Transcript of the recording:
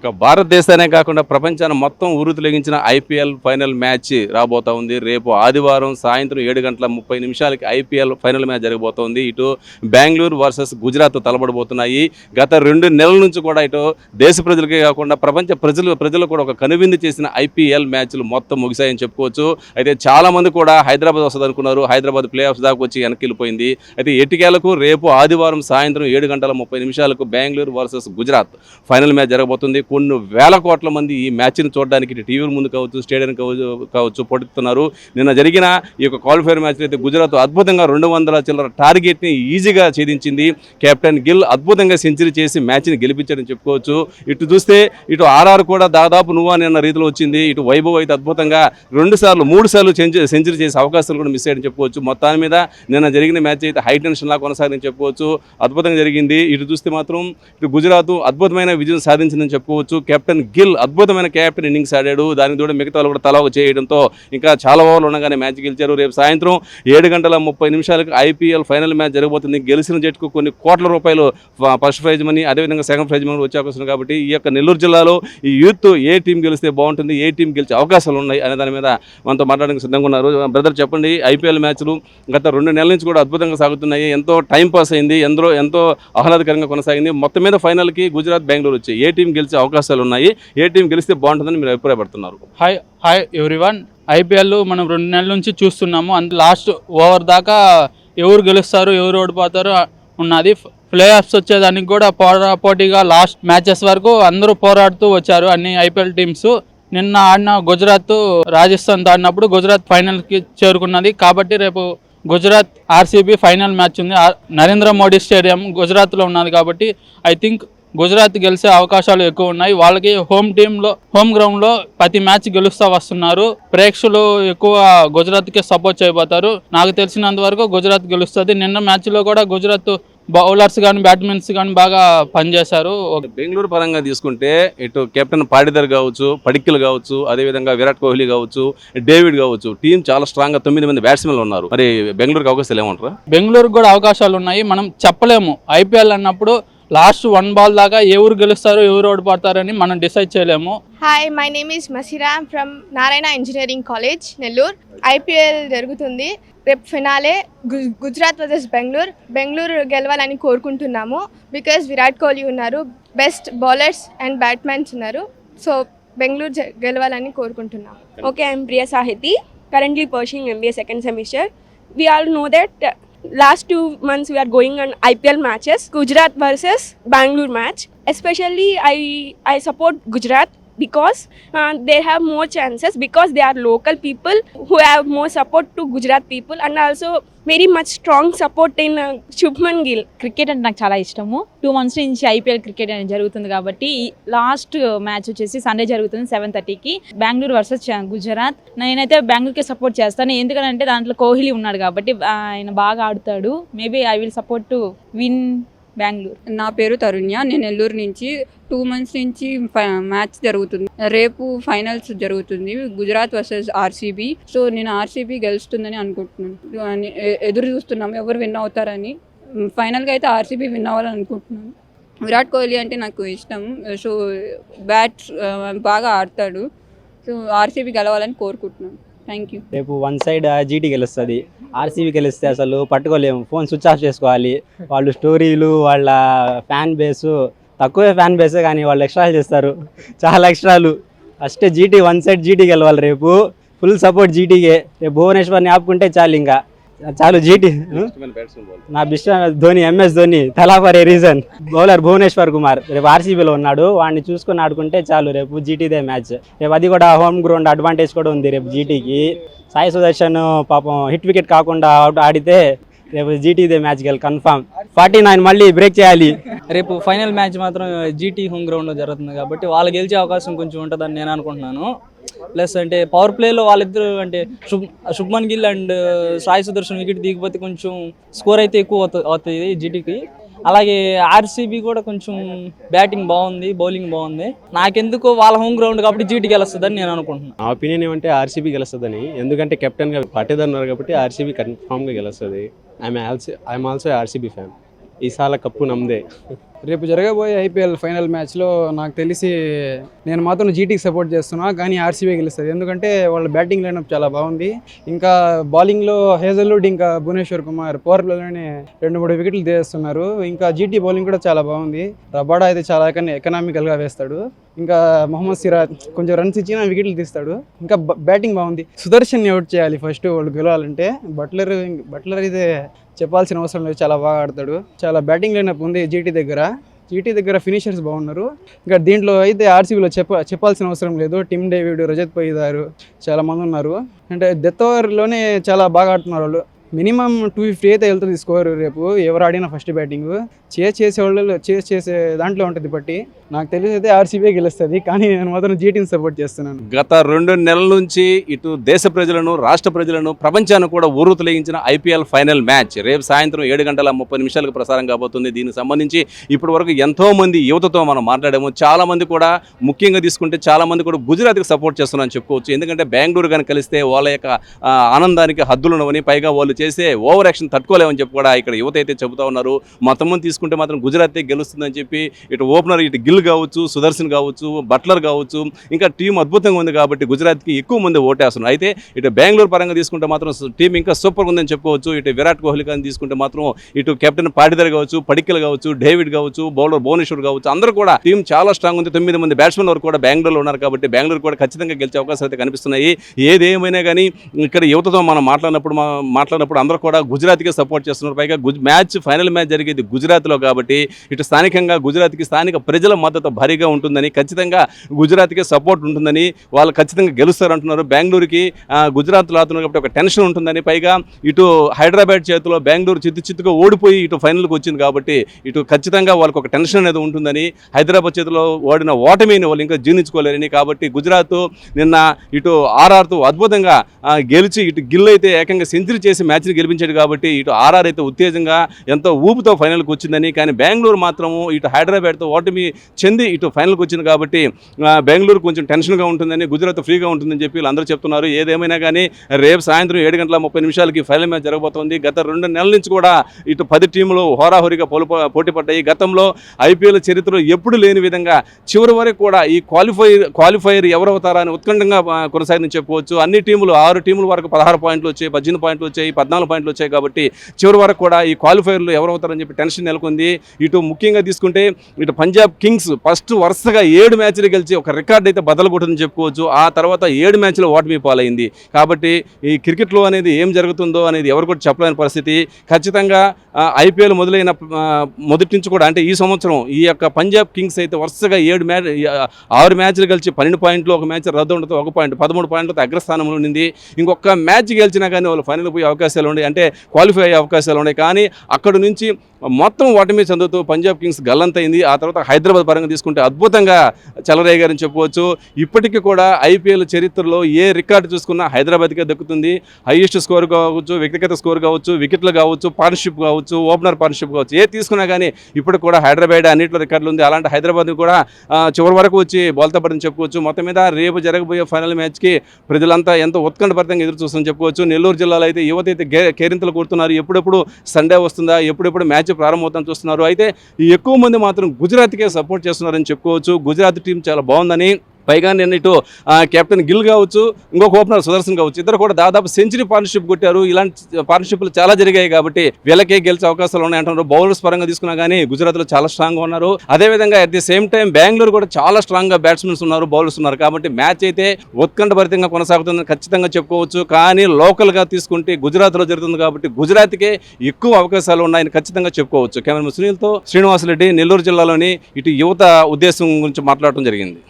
ఒక భారతదేశానే కాకుండా ప్రపంచాన్ని మొత్తం ఉరుతులెగించిన ఐపీఎల్ ఫైనల్ మ్యాచ్ రాబోతా ఉంది. రేపు ఆదివారం సాయంత్రం 7:30 ఐపీఎల్ ఫైనల్ మ్యాచ్ జరగబోతోంది. ఇటు బెంగళూరు వర్సెస్ గుజరాత్ తలబడబోతున్నాయి. గత 2 నెలల నుంచి కూడా ఇటు దేశ ప్రజలకే కాకుండా ప్రపంచ ప్రజలు కూడా ఒక కనువిందు చేసిన ఐపీఎల్ మ్యాచ్లు మొత్తం ముగిశాయని చెప్పుకోవచ్చు. అయితే చాలామంది కూడా హైదరాబాద్ వస్తుంది అనుకున్నారు. హైదరాబాద్ ప్లే ఆఫ్స్ దాకా వచ్చి వెనక్కి వెళ్ళిపోయింది. అయితే ఎటికేలకు రేపు ఆదివారం సాయంత్రం 7:30 Bengaluru versus Gujarat final match జరగబోతుంది. కొన్ని వేల కోట్ల మంది ఈ మ్యాచ్ని చూడడానికి టీవీల ముందు కావచ్చు, స్టేడియం కావచ్చు పొడుతున్నారు. నిన్న జరిగిన ఈ యొక్క క్వాలిఫైర్ మ్యాచ్లో అయితే గుజరాత్ అద్భుతంగా 200 చిల్లర టార్గెట్ని ఈజీగా ఛేదించింది. కెప్టెన్ గిల్ అద్భుతంగా సెంచరీ చేసి మ్యాచ్ని గెలిపించారని చెప్పుకోవచ్చు. ఇటు చూస్తే ఇటు ఆర్ఆర్ కూడా దాదాపు నువ్వా నిన్న రీతిలో వచ్చింది. ఇటు వైభవ్ అయితే అద్భుతంగా 3 సార్లు సెంచరీ చేసే అవకాశాలు కూడా మిస్ అయ్యారని చెప్పుకోవచ్చు. మొత్తాన్ని మీద నిన్న జరిగిన మ్యాచ్ అయితే హై టెన్షన్లా కొనసాగిందని చెప్పుకోవచ్చు. అద్భుతంగా జరిగింది. ఇటు చూస్తే మాత్రం ఇటు గుజరాత్ అద్భుతమైన విజయం సాధించిందని చెప్పుకోవచ్చు. కెప్టెన్ గిల్ అద్భుతమైన క్యాప్టెన్ ఇన్నింగ్స్ ఆడాడు. దానికి తోడు మిగతా వాళ్ళు కూడా తలా చేయడంతో ఇంకా చాలా ఓవర్లు ఉండగానే మ్యాచ్ గెలిచారు. రేపు సాయంత్రం 7:30 ఐపీఎల్ ఫైనల్ మ్యాచ్ జరగబోతుంది. గెలిచిన జట్టుకు కొన్ని కోట్ల రూపాయలు ఫస్ట్ ప్రైజ్ మనీ, అదేవిధంగా సెకండ్ ప్రైజ్ మనీ వచ్చే అవకాశం కాబట్టి ఈ యొక్క నెల్లూరు జిల్లాలో ఈ యూత్ ఏ టీం గెలిస్తే బాగుంటుంది, ఏ టీం గెలిచే అవకాశాలు ఉన్నాయి అనే దాని మీద మనతో మాట్లాడడానికి సిద్ధంగా ఉన్నారు. బ్రదర్ చెప్పండి, ఐపీఎల్ మ్యాచ్లు గత 2 నెలల నుంచి కూడా అద్భుతంగా సాగుతున్నాయి. ఎంతో టైం పాస్ అయింది, ఎంతో ఆహ్లాదకరంగా కొనసాగింది. మొత్తం మీద ఫైనల్కి గుజరాత్ బెంగళూరు వచ్చాయి. ఏ టీం గెలిచే అవకాశాలు ఉన్నాయి, ఏ టీం గెలిస్తే బాగుంటుందని మీరు అభిప్రాయపడుతున్నారు? Hi everyone. ఐపీఎల్ మనం 2 నెలల నుంచి చూస్తున్నాము. లాస్ట్ ఓవర్ దాకా ఎవరు గెలుస్తారు, ఎవరు ఓడిపోతారు ఉన్నది. ప్లే ఆఫ్స్ వచ్చేదానికి కూడా పోటీగా లాస్ట్ మ్యాచెస్ వరకు అందరూ పోరాడుతూ వచ్చారు అన్ని ఐపీఎల్ టీమ్స్. నిన్న ఆడిన గుజరాత్ రాజస్థాన్ ఆడినప్పుడు గుజరాత్ ఫైనల్కి చేరుకున్నది. కాబట్టి రేపు గుజరాత్ ఆర్సీబీ ఫైనల్ మ్యాచ్ ఉంది. నరేంద్ర మోడీ స్టేడియం గుజరాత్లో ఉన్నది కాబట్టి ఐ థింక్ గుజరాత్ గెలిచే అవకాశాలు ఎక్కువ ఉన్నాయి. వాళ్ళకి హోమ్ గ్రౌండ్లో ప్రతి మ్యాచ్ గెలుస్తూ వస్తున్నారు. ప్రేక్షకులు ఎక్కువ గుజరాత్కి సపోర్ట్ చేయబోతారు. నాకు తెలిసినంత వరకు గుజరాత్ గెలుస్తుంది. నిన్న మ్యాచ్లో కూడా గుజరాత్ బౌలర్స్ కానీ బ్యాట్స్మెన్స్ కానీ బాగా పనిచేశారు. బెంగళూరు పరంగా తీసుకుంటే ఇటు కెప్టెన్ పాడిదర్ కావచ్చు, పడిక్కల్ కావచ్చు, అదేవిధంగా విరాట్ కోహ్లీ కావచ్చు, డేవిడ్ కావచ్చు, టీం చాలా స్ట్రాంగ్గా 9 మంది బ్యాట్స్మెన్లు ఉన్నారు. మరి బెంగళూరుకి అవకాశాలు ఏమంటారా? బెంగళూరుకు కూడా అవకాశాలు ఉన్నాయి. మనం చెప్పలేము. ఐపీఎల్ అన్నప్పుడు లాస్ట్ 1 బాల్ దాకా ఎవరు గెలుస్తారు, ఎవరు ఓడిపడతారని మనం డిసైడ్ చేయలేము. Hi, my name is Masira. I'm from Narayana engineering college, Nellore. IPL జరుగుతుంది. రేపు ఫినాలే గుజరాత్ వర్సెస్ బెంగళూరు గెలవాలని కోరుకుంటున్నాము. బికాజ్ విరాట్ కోహ్లీ ఉన్నారు, బెస్ట్ బౌలర్స్ అండ్ బ్యాట్స్మెన్స్ ఉన్నారు. సో బెంగళూరు గెలవాలని కోరుకుంటున్నాము. Okay, I'm Priya Sahiti, currently pursuing MBA second semester. We all know that last 2 months we are going on IPL matches, Gujarat versus Bangalore match. Especially I support Gujarat because they have more chances because they are local people who have more support to Gujarat people and also very much strong support in Shubman Gill. Cricket అంటే నాకు చాలా ఇష్టము. 2 months నుంచి IPL cricket అనేది జరుగుతుంది కాబట్టి last match వచ్చేసి Sunday జరుగుతుంది 7:30కి బెంగళూరు వర్సెస్ గుజరాత్. నేనైతే బెంగళూరుకి సపోర్ట్ చేస్తాను. ఎందుకంటే దాంట్లో కోహ్లీ ఉన్నాడు కాబట్టి ఆయన బాగా ఆడుతాడు. Maybe I will support to win Bengaluru. నా పేరు తరుణ్య. నేను నెల్లూరు నుంచి 2 months నుంచి మ్యాచ్ జరుగుతుంది. రేపు ఫైనల్స్ జరుగుతుంది, గుజరాత్ వర్సెస్ ఆర్సీబీ. సో నేను ఆర్సీబీ గెలుస్తుందని అనుకుంటున్నాను. ఎదురు చూస్తున్నాము ఎవరు విన్ అవుతారని. ఫైనల్గా అయితే ఆర్సీబీ విన్ అవ్వాలని అనుకుంటున్నాను. విరాట్ కోహ్లీ అంటే నాకు ఇష్టం. సో బ్యాట్స్ బాగా ఆడతాడు. సో ఆర్సీబీ గెలవాలని కోరుకుంటున్నాను. Thank you. రేపు 1 side జీటీ గెలుస్తుంది. ఆర్సీబీ గెలిస్తే అసలు పట్టుకోలేము. ఫోన్ స్విచ్ ఆఫ్ చేసుకోవాలి. వాళ్ళు స్టోరీలు, వాళ్ళ ఫ్యాన్ బేసు తక్కువే ఫ్యాన్ బేసే కానీ వాళ్ళు ఎక్స్ట్రాలు చేస్తారు, చాలా ఎక్స్ట్రాలు. ఫస్ట్ జీటీ 1 side జీటీ గెలవాలి. రేపు ఫుల్ సపోర్ట్ జీటీకే. రేపు భువనేశ్వర్ని ఆపుకుంటే చాలు, ఇంకా చాలు జీటీ. నా ఇష్టం Dhoni, MS Dhoni, Thala for a reason. Bowler Bhuvneshwar Kumar రేపు ఆర్సీబీలో ఉన్నాడు. వాడిని చూసుకొని ఆడుకుంటే చాలు. రేపు జీటీదే మ్యాచ్. రేపు అది కూడా హోమ్ గ్రౌండ్ అడ్వాంటేజ్ కూడా ఉంది రేపు జీటీకి. సాయి సుదర్శన్ పాపం హిట్ వికెట్ కాకుండా ఆడితే రేపు జీటీదే మ్యాచ్ గెల్ కన్ఫామ్. 49 మళ్ళీ బ్రేక్ చేయాలి. రేపు ఫైనల్ మ్యాచ్ మాత్రం జీటీ హోమ్ గ్రౌండ్లో జరుగుతుంది కాబట్టి వాళ్ళు గెలిచే అవకాశం కొంచెం ఉంటుందని నేను అనుకుంటున్నాను. ప్లస్ అంటే పవర్ ప్లేలో వాళ్ళిద్దరు అంటే శుభ్మన్ గిల్ అండ్ సాయి సుదర్శన్ వికెట్ దిగిపోతే కొంచెం స్కోర్ అయితే ఎక్కువ అవుతుంది జీటీకి. అలాగే ఆర్సీబీ కూడా కొంచెం బ్యాటింగ్ బాగుంది, బౌలింగ్ బాగుంది. నాకెందుకో వాళ్ళ హోమ్ గ్రౌండ్ కాబట్టి జీటీ గెలుస్తుందని నేను అనుకుంటున్నాను. నా ఒపీనియన్ ఏమంటే ఆర్సీబీ గెలుస్తుందని. ఎందుకంటే కెప్టెన్గా పాటిదర్ ఉన్నారు కాబట్టి ఆర్సీబీ కన్ఫామ్గా గెలుస్తుంది. I'm also RCB fan. ఈసారి కప్పు నమ్మదే. రేపు జరగబోయే ఐపీఎల్ ఫైనల్ మ్యాచ్లో నాకు తెలిసి నేను మాత్రం జీటీకి సపోర్ట్ చేస్తున్నా, కానీ ఆర్సీబీ గెలుస్తుంది. ఎందుకంటే వాళ్ళ బ్యాటింగ్ లైనప్ చాలా బాగుంది. ఇంకా బౌలింగ్లో హేజల్వుడ్ ఇంకా భువనేశ్వర్ కుమార్ పవర్ ప్లేలోనే 2-3 వికెట్లు తీస్తున్నారు. ఇంకా జీటీ బౌలింగ్ కూడా చాలా బాగుంది. రబాడా అయితే చాలా ఎకనామికల్గా వేస్తాడు. ఇంకా మొహమ్మద్ సిరాజ్ కొంచెం రన్స్ ఇచ్చినా వికెట్లు తీస్తాడు. ఇంకా బ్యాటింగ్ బాగుంది. సుదర్శన్ అవుట్ చేయాలి ఫస్ట్ వాళ్ళు గెలవాలంటే. బట్లర్ అయితే చెప్పాల్సిన అవసరం లేదు, చాలా బాగా ఆడతాడు. చాలా బ్యాటింగ్ లైనప్ ఉంది జీటీ దగ్గర ఫినిషర్స్ బాగున్నారు. ఇంకా దీంట్లో అయితే ఆర్సీబీలో చెప్పాల్సిన అవసరం లేదు. టిమ్ డేవిడ్, రజత్ పైదారు చాలా మంది ఉన్నారు. అంటే డెత్ ఓవర్లోనే చాలా బాగా ఆడుతున్నారు వాళ్ళు. మినిమం 250 అయితే వెళ్తుంది స్కోర్. రేపు ఎవరు ఆడినా ఫస్ట్ బ్యాటింగ్ చేసే దాంట్లో ఉంటుంది బట్టి. నాకు తెలిసి అయితే ఆర్సీబీ గెలుస్తుంది, కానీ నేను మాత్రం జీటీని సపోర్ట్ చేస్తున్నాను. గత 2 నెలల నుంచి ఇటు దేశ ప్రజలను, రాష్ట్ర ప్రజలను, ప్రపంచాన్ని కూడా ఊరుతొలగించిన ఐపీఎల్ ఫైనల్ మ్యాచ్ రేపు సాయంత్రం 7:30 ప్రసారం కాబోతుంది. దీనికి సంబంధించి ఇప్పటి వరకు ఎంతో మంది యువతతో మనం మాట్లాడాము. చాలా మంది కూడా, ముఖ్యంగా తీసుకుంటే చాలా మంది కూడా గుజరాత్కి సపోర్ట్ చేస్తున్నారని చెప్పుకోవచ్చు. ఎందుకంటే బెంగళూరు కానీ కలిస్తే వాళ్ళ యొక్క ఆనందానికి హద్దులు ఉన్నవని, పైగా వాళ్ళు చేసే ఓవర్ యాక్షన్ తట్టుకోలేమని చెప్పి కూడా ఇక్కడ యువత అయితే చెబుతా ఉన్నారు. మొత్తం తీసుకుంటే మాత్రం గుజరాత్ గెలుస్తుందని చెప్పి ఇటు ఓపెనర్ ఇటు గిల్ కావచ్చు, సుదర్శన్ కావచ్చు, బట్లర్ కావచ్చు, ఇంకా టీం అద్భుతంగా ఉంది కాబట్టి గుజరాత్కి ఎక్కువ మంది ఓటేస్తున్నారు. అయితే ఇటు బెంగళూరు పరంగా తీసుకుంటే మాత్రం టీం ఇంకా సూపర్గా ఉందని చెప్పుకోవచ్చు. ఇటు విరాట్ కోహ్లీ కానీ తీసుకుంటే మాత్రం ఇటు కెప్టెన్ పాటిదర్ కావచ్చు, పడిక్కల్ కావచ్చు, డేవిడ్ కావచ్చు, బౌలర్ భువనేశ్వర్ కావచ్చు, అందరూ కూడా టీం చాలా స్ట్రాంగ్ ఉంది. 9 మంది బ్యాట్స్మెన్ వరకు కూడా బెంగళూరులో ఉన్నారు కాబట్టి బెంగళూరు కూడా ఖచ్చితంగా గెలిచే అవకాశాలు అయితే కనిపిస్తున్నాయి. ఏదేమైనా కానీ ఇక్కడ యువతతో మనం మాట్లాడినప్పుడు అందరూ కూడా గుజరాత్కే సపోర్ట్ చేస్తున్నారు. పైగా ఫైనల్ మ్యాచ్ జరిగేది గుజరాత్లో కాబట్టి ఇటు స్థానికంగా గుజరాత్కి స్థానిక ప్రజల మద్దతు భారీగా ఉంటుందని, ఖచ్చితంగా గుజరాత్కే సపోర్ట్ ఉంటుందని, వాళ్ళు ఖచ్చితంగా గెలుస్తారంటున్నారు. బెంగళూరుకి గుజరాత్లో ఆడుతున్నారు కాబట్టి ఒక టెన్షన్ ఉంటుందని, పైగా ఇటు హైదరాబాద్ చేతిలో బెంగళూరు చిత్తుగా ఓడిపోయి ఇటు ఫైనల్కి వచ్చింది కాబట్టి ఇటు ఖచ్చితంగా వాళ్ళకి ఒక టెన్షన్ అనేది ఉంటుందని, హైదరాబాద్ చేతిలో ఓడిన ఓటమిని వాళ్ళు ఇంకా జీర్ణించుకోలేరని. కాబట్టి గుజరాత్ నిన్న ఇటు ఆర్ఆర్తో అద్భుతంగా గెలిచి ఇటు గిల్ అయితే ఏకంగా సెంచరీ చేసి మ్యాచ్ని గెలిపించాడు కాబట్టి ఇటు ఆర్ఆర్ అయితే ఉత్తేజంగా ఎంతో ఊపుతో ఫైనల్కి వచ్చిందని. కానీ బెంగళూరు మాత్రము ఇటు హైదరాబాద్తో ఓటమి చెంది ఇటు ఫైనల్కి వచ్చింది కాబట్టి బెంగళూరు కొంచెం టెన్షన్గా ఉంటుందని, గుజరాత్ ఫ్రీగా ఉంటుందని చెప్పి వీళ్ళందరూ చెప్తున్నారు. ఏదేమైనా కానీ రేపు సాయంత్రం 7:30 ఫైనల్ మ్యాచ్ జరగబోతోంది. గత 2 నెలల నుంచి కూడా ఇటు 10 టీములు హోరాహోరీగా పోటీ పడ్డాయి. గతంలో ఐపీఎల్ చరిత్రలో ఎప్పుడు లేని విధంగా చివరి వరకు కూడా ఈ క్వాలిఫైర్ ఎవరవుతారా అని ఉత్కంఠంగా కొనసాగిందని చెప్పుకోవచ్చు. అన్ని టీములు 6 టీముల వరకు 16 పాయింట్లు వచ్చాయి, 18 పాయింట్లు వచ్చాయి, 14 పాయింట్లు వచ్చాయి కాబట్టి చివరి వరకు కూడా ఈ క్వాలిఫైర్లు ఎవరవుతారని చెప్పి టెన్షన్ నెలకొంది. ఇటు ముఖ్యంగా తీసుకుంటే ఇటు పంజాబ్ కింగ్స్ ఫస్ట్ వరుసగా 7 మ్యాచ్లు గెలిచి ఒక రికార్డ్ అయితే బదలు కొట్టిందని చెప్పుకోవచ్చు. ఆ తర్వాత 7 మ్యాచ్లు ఓటమి పాలైంది. కాబట్టి ఈ క్రికెట్లో అనేది ఏం జరుగుతుందో అనేది ఎవరు కూడా చెప్పలేని పరిస్థితి. ఖచ్చితంగా ఐపీఎల్ మొదలైన మొదటి నుంచి కూడా, అంటే ఈ సంవత్సరం ఈ యొక్క పంజాబ్ కింగ్స్ అయితే వరుసగా 6 మ్యాచ్లు గెలిచి 12 పాయింట్లు, ఒక మ్యాచ్ రద్దు ఉండతో 1 పాయింట్, 13 పాయింట్లతో అగ్రస్థానంలో ఉండింది. ఇంకొక మ్యాచ్ గెలిచినా కానీ వాళ్ళు ఫైనల్ పోయే అవకాశాలు ఉన్నాయి, అంటే క్వాలిఫై అయ్యే అవకాశాలు ఉన్నాయి. కానీ అక్కడ నుంచి మొత్తం ఓటమి చెందుతూ పంజాబ్ కింగ్స్ గల్లంతైంది. ఆ తర్వాత హైదరాబాద్ పరంగా తీసుకుంటే అద్భుతంగా చెలరేగారని చెప్పవచ్చు. ఇప్పటికీ కూడా ఐపీఎల్ చరిత్రలో ఏ రికార్డు చూసుకున్నా హైదరాబాద్కే దక్కుతుంది. హైయెస్ట్ స్కోర్ కావచ్చు, వ్యక్తిగత స్కోర్ కావచ్చు, వికెట్లు కావచ్చు, పార్ట్నర్షిప్ కావచ్చు, ఓపెనర్ పార్ట్నర్షిప్ కావచ్చు, ఏ తీసుకున్నా కానీ ఇప్పుడు కూడా హైదరాబాద్ అన్నింటిలో రికార్డులు ఉంది. అలాంటి హైదరాబాద్ కూడా చివరి వరకు వచ్చి బోల్తా పడని చెప్పుకోవచ్చు. మొత్తం మీద రేపు జరగబోయే ఫైనల్ మ్యాచ్కి ప్రజలంతా ఎంతో ఉత్కంఠభరితంగా ఎదురు చూస్తుందని చెప్పుకోవచ్చు. నెల్లూరు జిల్లాలో అయితే యువత అయితే కేరింతలు కూడుతున్నారు. ఎప్పుడెప్పుడు సండే వస్తుందా, ఎప్పుడెప్పుడు మ్యాచ్ ప్రారంభమవుతుందని చూస్తున్నారు. అయితే ఎక్కువ మంది మాత్రం గుజరాత్కే సపోర్ట్ చేస్తున్నారని చెప్పుకోవచ్చు. గుజరాత్ టీం చాలా బాగుందని, పైగా నేను ఇటు కెప్టెన్ గిల్ కావచ్చు, ఇంకొక ఓపెనర్ సుదర్శన్ కావచ్చు, ఇద్దరు కూడా దాదాపు సెంచరీ పార్ట్నర్షిప్ కొట్టారు. ఇలాంటి పార్ట్నర్షిప్లు చాలా జరిగాయి కాబట్టి వీళ్ళకే గెలిచే అవకాశాలు ఉన్నాయి అంటున్నారు. బౌలర్స్ పరంగా తీసుకున్నా కానీ గుజరాత్లో చాలా స్ట్రాంగ్గా ఉన్నారు. అదేవిధంగా at the same time Bengaluru కూడా చాలా స్ట్రాంగ్గా బ్యాట్స్మెన్స్ ఉన్నారు, బౌలర్స్ ఉన్నారు. కాబట్టి మ్యాచ్ అయితే ఉత్కంఠభరితంగా కొనసాగుతుందని ఖచ్చితంగా చెప్పుకోవచ్చు. కానీ లోకల్గా తీసుకుంటే గుజరాత్లో జరుగుతుంది కాబట్టి గుజరాత్కే ఎక్కువ అవకాశాలు ఉన్నాయని ఖచ్చితంగా చెప్పుకోవచ్చు. కెమెరా సునీల్తో శ్రీనివాసరెడ్డి, నెల్లూరు జిల్లాలోని ఇటు యువత ఉద్దేశం గురించి మాట్లాడటం జరిగింది.